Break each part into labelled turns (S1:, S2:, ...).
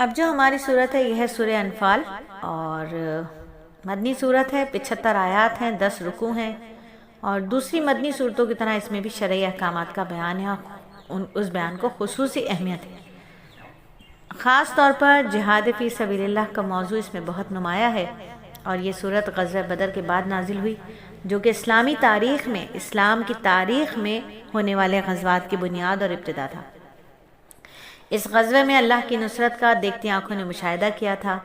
S1: اب جو ہماری صورت ہے یہ ہے سورہ انفال، اور مدنی صورت ہے، 75 آیات ہیں، 10 رکوع ہیں، اور دوسری مدنی صورتوں کی طرح اس میں بھی شرعی احکامات کا بیان ہے، اور اس بیان کو خصوصی اہمیت ہے۔ خاص طور پر جہاد فی سبیل اللہ کا موضوع اس میں بہت نمایاں ہے، اور یہ صورت غزوہ بدر کے بعد نازل ہوئی، جو کہ اسلامی تاریخ میں، اسلام کی تاریخ میں ہونے والے غزوات کی بنیاد اور ابتدا تھا۔ اس غزوے میں اللہ کی نصرت کا دیکھتی آنکھوں نے مشاہدہ کیا تھا،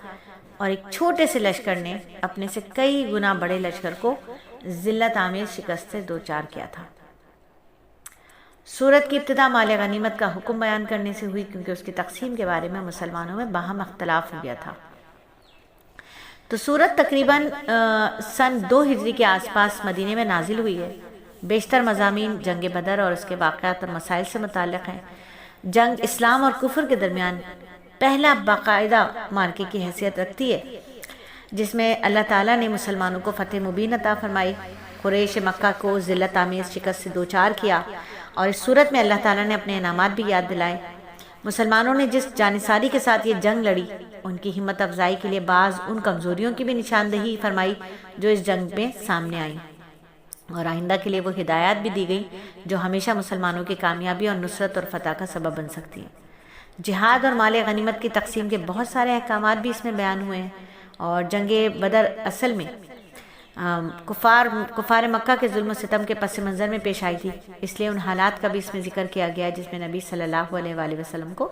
S1: اور ایک چھوٹے سے لشکر نے اپنے سے کئی گنا بڑے لشکر کو ذلت آمیز شکست سے دوچار کیا تھا۔ سورت کی ابتدا مال غنیمت کا حکم بیان کرنے سے ہوئی، کیونکہ اس کی تقسیم کے بارے میں مسلمانوں میں باہم اختلاف ہو گیا تھا۔ تو سورت تقریباً سن 2 ہجری کے آس پاس مدینے میں نازل ہوئی ہے۔ بیشتر مضامین جنگ بدر اور اس کے واقعات اور مسائل سے متعلق ہیں۔ جنگ اسلام اور کفر کے درمیان پہلا باقاعدہ معرکے کی حیثیت رکھتی ہے، جس میں اللہ تعالیٰ نے مسلمانوں کو فتح مبین عطا فرمائی، قریش مکہ کو ذلت آمیز شکست سے دوچار کیا، اور اس صورت میں اللہ تعالیٰ نے اپنے انعامات بھی یاد دلائے۔ مسلمانوں نے جس جانثاری کے ساتھ یہ جنگ لڑی، ان کی ہمت افزائی کے لیے بعض ان کمزوریوں کی بھی نشاندہی فرمائی جو اس جنگ میں سامنے آئیں، اور آئندہ کے لیے وہ ہدایات بھی دی گئی جو ہمیشہ مسلمانوں کی کامیابی اور نصرت اور فتح کا سبب بن سکتی ہیں۔ جہاد اور مال غنیمت کی تقسیم کے بہت سارے احکامات بھی اس میں بیان ہوئے ہیں، اور جنگ بدر اصل میں کفار مکہ کے ظلم و ستم کے پس منظر میں پیش آئی تھی، اس لیے ان حالات کا بھی اس میں ذکر کیا گیا جس میں نبی صلی اللہ علیہ وآلہ وسلم کو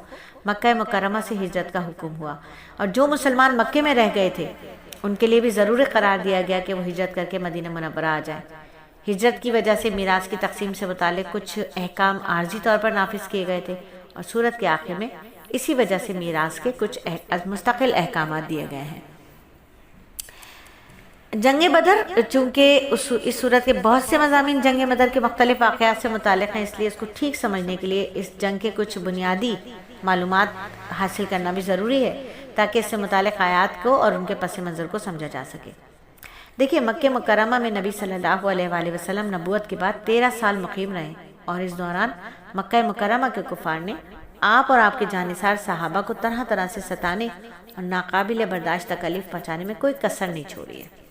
S1: مکہ مکرمہ سے ہجرت کا حکم ہوا، اور جو مسلمان مکے میں رہ گئے تھے ان کے لیے بھی ضروری قرار دیا گیا کہ وہ ہجرت کر کے مدینہ منورہ آ جائیں۔ ہجرت کی وجہ سے میراث کی تقسیم سے متعلق کچھ احکام عارضی طور پر نافذ کیے گئے تھے، اور سورت کے آخر میں اسی وجہ سے میراث کے کچھ مستقل احکامات دیے گئے ہیں۔ جنگ بدر، چونکہ اس صورت کے بہت سے مضامین جنگ بدر کے مختلف واقعات سے متعلق ہیں، اس لیے اس کو ٹھیک سمجھنے کے لیے اس جنگ کے کچھ بنیادی معلومات حاصل کرنا بھی ضروری ہے، تاکہ اس سے متعلق آیات کو اور ان کے پس منظر کو سمجھا جا سکے۔ دیکھیے، مکہ مکرمہ میں نبی صلی اللہ علیہ وآلہ وسلم نبوت کے بعد 13 سال مقیم رہے، اور اس دوران مکہ مکرمہ کے کفار نے آپ اور آپ کے جانثار صحابہ کو طرح طرح سے ستانے اور ناقابل برداشت تکلیف پہنچانے میں کوئی کسر نہیں چھوڑی ہے۔